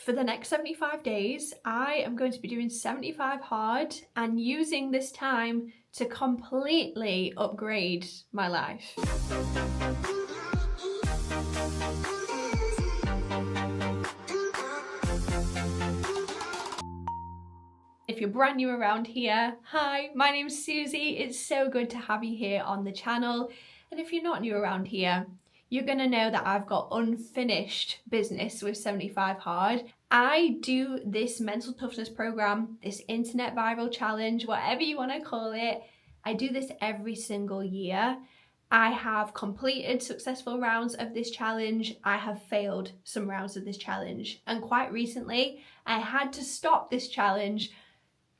For the next 75 days, I am going to be doing 75 hard and using this time to completely upgrade my life. If you're brand new around here, hi, my name's Susie. It's so good to have you here on the channel. And if you're not new around here, you're gonna know that I've got unfinished business with 75 Hard. I do this mental toughness program, this internet viral challenge, whatever you wanna call it. I do this every single year. I have completed successful rounds of this challenge. I have failed some rounds of this challenge. And quite recently, I had to stop this challenge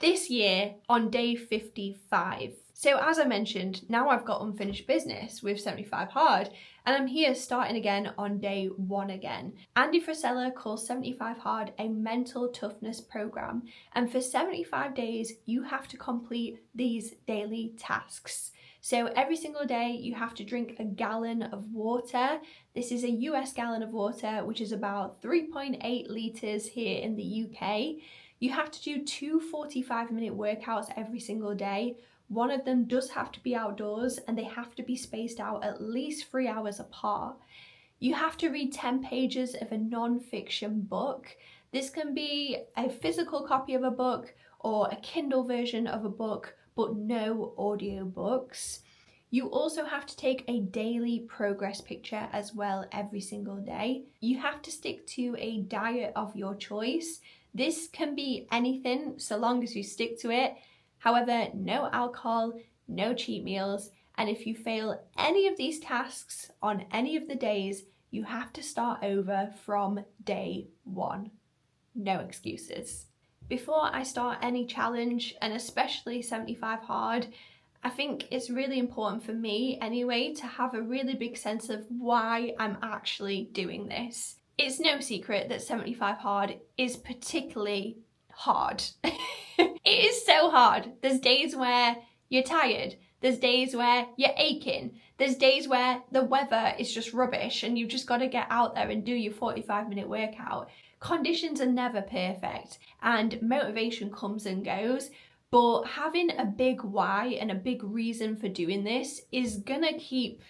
this year on day 55. So as I mentioned, now I've got unfinished business with 75 Hard, and I'm here starting again on day 1 again. Andy Frisella calls 75 Hard a mental toughness program, and for 75 days you have to complete these daily tasks. So every single day you have to drink a gallon of water. This is a US gallon of water, which is about 3.8 litres here in the UK. You have to do 2 45-minute workouts every single day. One of them does have to be outdoors and they have to be spaced out at least 3 hours apart. You have to read 10 pages of a non-fiction book. This can be a physical copy of a book or a Kindle version of a book, but no audiobooks. You also have to take a daily progress picture as well every single day. You have to stick to a diet of your choice. This can be anything so long as you stick to it. However, no alcohol, no cheat meals, and if you fail any of these tasks on any of the days, you have to start over from day 1. No excuses. Before I start any challenge, and especially 75 Hard, I think it's really important for me anyway to have a really big sense of why I'm actually doing this. It's no secret that 75 Hard is particularly hard. It is so hard. There's days where you're tired. There's days where you're aching. There's days where the weather is just rubbish and you've just got to get out there and do your 45-minute workout. Conditions are never perfect and motivation comes and goes, but having a big why and a big reason for doing this is gonna keep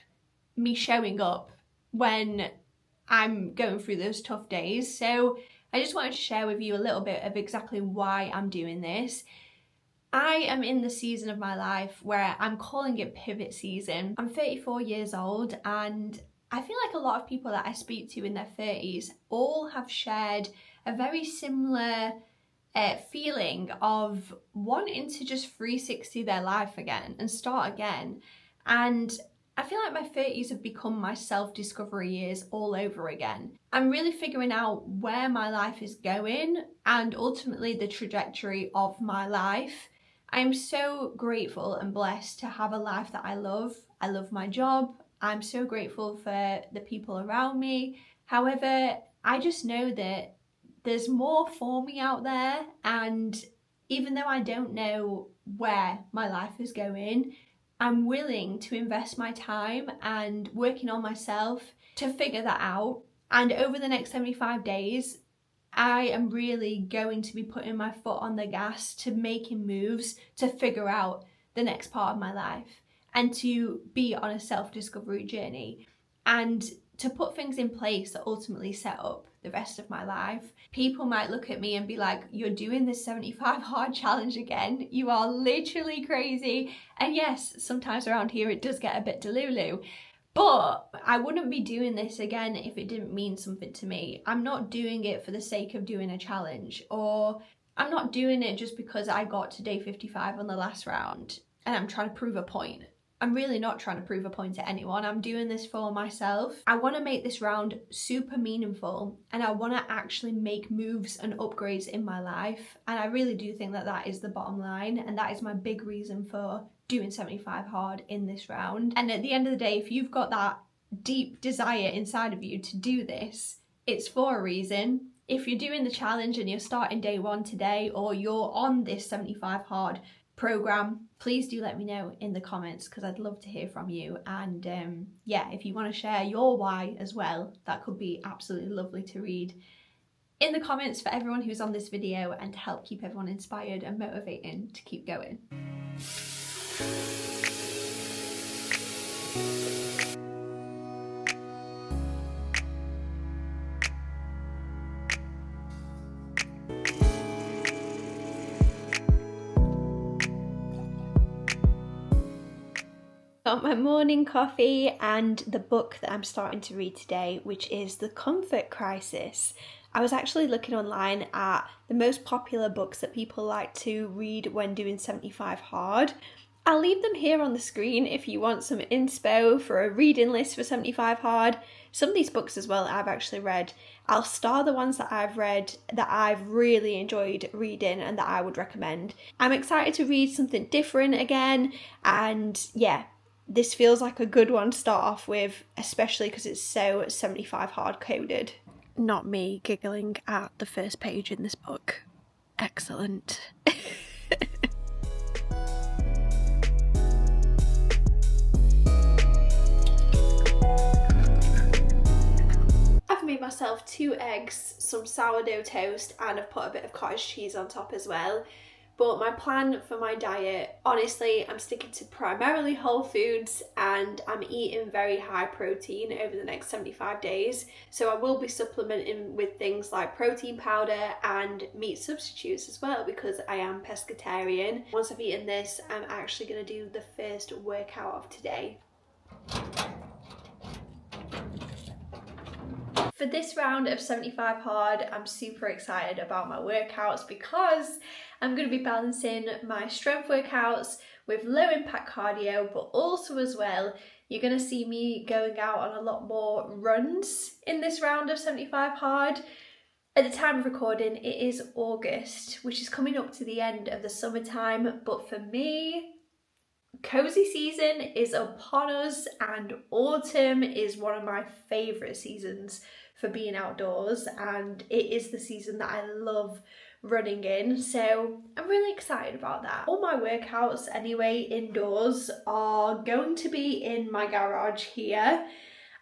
me showing up when I'm going through those tough days. So I just wanted to share with you a little bit of exactly why I'm doing this. I am in the season of my life where I'm calling it pivot season. I'm 34 years old and I feel like a lot of people that I speak to in their 30s all have shared a very similar feeling of wanting to just 360 their life again and start again. And I feel like my 30s have become my self-discovery years all over again. I'm really figuring out where my life is going and ultimately the trajectory of my life. I'm so grateful and blessed to have a life that I love. I love my job. I'm so grateful for the people around me. However, I just know that there's more for me out there, and even though I don't know where my life is going, I'm willing to invest my time and working on myself to figure that out. And over the next 75 days, I am really going to be putting my foot on the gas to making moves to figure out the next part of my life and to be on a self-discovery journey and to put things in place that ultimately set up the rest of my life. People might look at me and be like, you're doing this 75 Hard challenge again. You are literally crazy. And yes, sometimes around here it does get a bit delulu. But I wouldn't be doing this again if it didn't mean something to me. I'm not doing it for the sake of doing a challenge, or I'm not doing it just because I got to day 55 on the last round and I'm trying to prove a point. I'm really not trying to prove a point to anyone. I'm doing this for myself. I want to make this round super meaningful and I want to actually make moves and upgrades in my life. And I really do think that that is the bottom line, and that is my big reason for doing 75 Hard in this round. And at the end of the day, if you've got that deep desire inside of you to do this, it's for a reason. If you're doing the challenge and you're starting day 1 today, or you're on this 75 Hard program, please do let me know in the comments because I'd love to hear from you. And yeah, if you want to share your why as well, that could be absolutely lovely to read. in the comments for everyone who's on this video and to help keep everyone inspired and motivating to keep going. Got my morning coffee and the book that I'm starting to read today, which is The Comfort Crisis. I was actually looking online at the most popular books that people like to read when doing 75 hard. I'll leave them here on the screen if you want some inspo for a reading list for 75 hard. Some of these books as well I've actually read. I'll star the ones that I've read that I've really enjoyed reading and that I would recommend. I'm excited to read something different again, and yeah, this feels like a good one to start off with, especially because it's so 75 hard coded. Not me giggling at the first page in this book. Excellent. I've made myself 2 eggs, some sourdough toast, and I've put a bit of cottage cheese on top as well. But my plan for my diet, honestly, I'm sticking to primarily whole foods and I'm eating very high protein over the next 75 days. So I will be supplementing with things like protein powder and meat substitutes as well, because I am pescatarian. Once I've eaten this, I'm actually going to do the first workout of today. For this round of 75 hard, I'm super excited about my workouts because I'm going to be balancing my strength workouts with low impact cardio, but also as well, you're going to see me going out on a lot more runs in this round of 75 hard. At the time of recording, it is August, which is coming up to the end of the summertime, but for me, cozy season is upon us and autumn is one of my favourite seasons for being outdoors, and it is the season that I love running in, so I'm really excited about that. All my workouts anyway indoors are going to be in my garage here.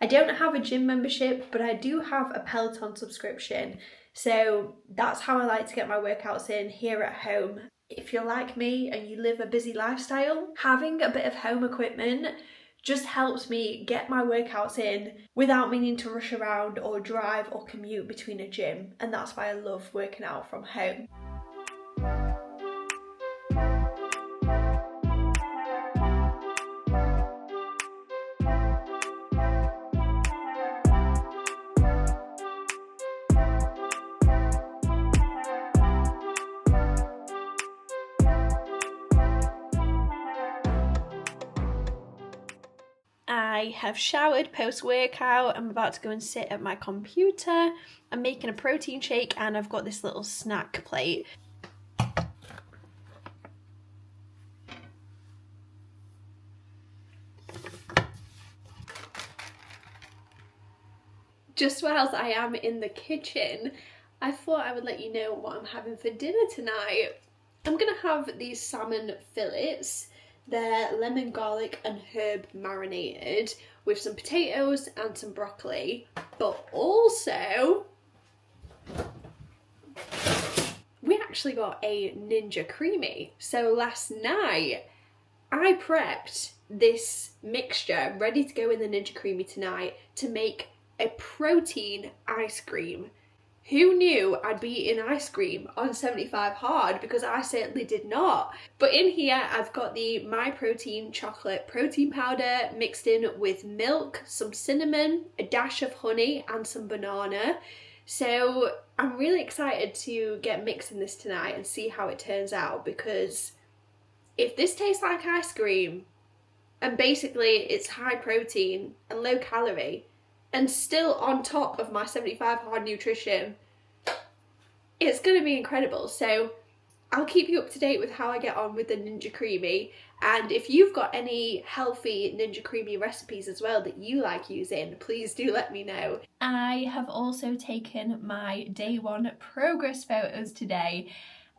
I don't have a gym membership, but I do have a Peloton subscription, so that's how I like to get my workouts in here at home. If you're like me and you live a busy lifestyle, having a bit of home equipment just helps me get my workouts in without meaning to rush around or drive or commute between a gym, and that's why I love working out from home. I have showered post-workout. I'm about to go and sit at my computer. I'm making a protein shake and I've got this little snack plate. Just whilst I am in the kitchen, I thought I would let you know what I'm having for dinner tonight. I'm gonna have these salmon fillets. They're lemon, garlic and herb marinated with some potatoes and some broccoli, but also we actually got a Ninja Creami. So last night I prepped this mixture ready to go in the Ninja Creami tonight to make a protein ice cream. Who knew I'd be eating ice cream on 75 hard, because I certainly did not. But in here I've got the My Protein chocolate protein powder mixed in with milk, some cinnamon, a dash of honey and some banana. So I'm really excited to get mixing this tonight and see how it turns out, because if this tastes like ice cream and basically it's high protein and low calorie and still on top of my 75 hard nutrition, it's going to be incredible. So I'll keep you up to date with how I get on with the Ninja Creami, and if you've got any healthy Ninja Creami recipes as well that you like using, please do let me know. I have also taken my day one progress photos today,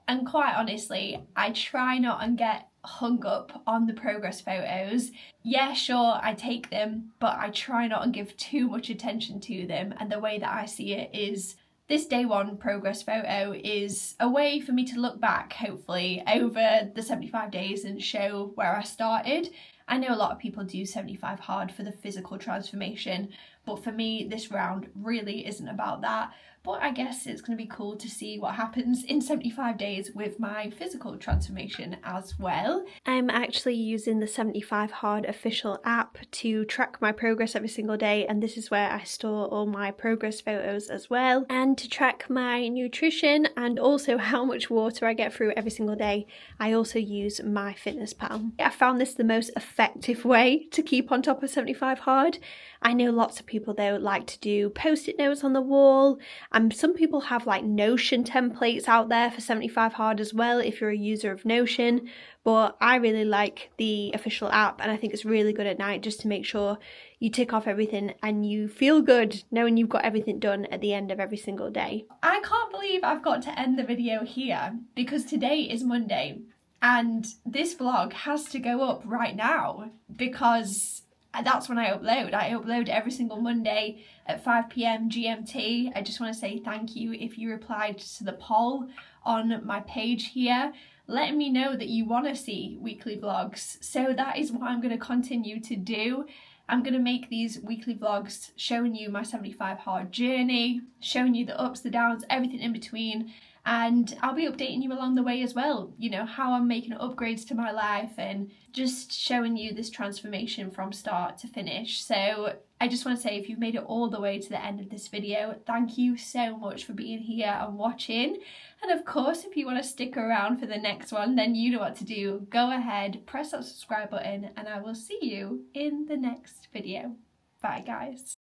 and quite honestly, I try not and get hung up on the progress photos. Yeah, sure, I take them, but I try not and give too much attention to them, and the way that I see it is This day one progress photo is a way for me to look back, hopefully, over the 75 days and show where I started. I know a lot of people do 75 hard for the physical transformation, but for me, this round really isn't about that. But I guess it's going to be cool to see what happens in 75 days with my physical transformation as well. I'm actually using the 75 Hard official app to track my progress every single day, and this is where I store all my progress photos as well. And to track my nutrition and also how much water I get through every single day, I also use MyFitnessPal. I found this the most effective way to keep on top of 75 Hard. I know lots of people though like to do post-it notes on the wall, and some people have like Notion templates out there for 75 Hard as well if you're a user of Notion, but I really like the official app and I think it's really good at night just to make sure you tick off everything and you feel good knowing you've got everything done at the end of every single day. I can't believe I've got to end the video here because today is Monday and this vlog has to go up right now because that's when I upload. I upload every single Monday at 5 PM GMT. I just want to say thank you if you replied to the poll on my page here, letting me know that you want to see weekly vlogs. So that is what I'm going to continue to do. I'm going to make these weekly vlogs showing you my 75 Hard journey, showing you the ups, the downs, everything in between. And I'll be updating you along the way as well, you know, how I'm making upgrades to my life and just showing you this transformation from start to finish. So I just want to say, if you've made it all the way to the end of this video, thank you so much for being here and watching. And of course, if you want to stick around for the next one, then you know what to do. Go ahead, press that subscribe button, and I will see you in the next video. Bye guys.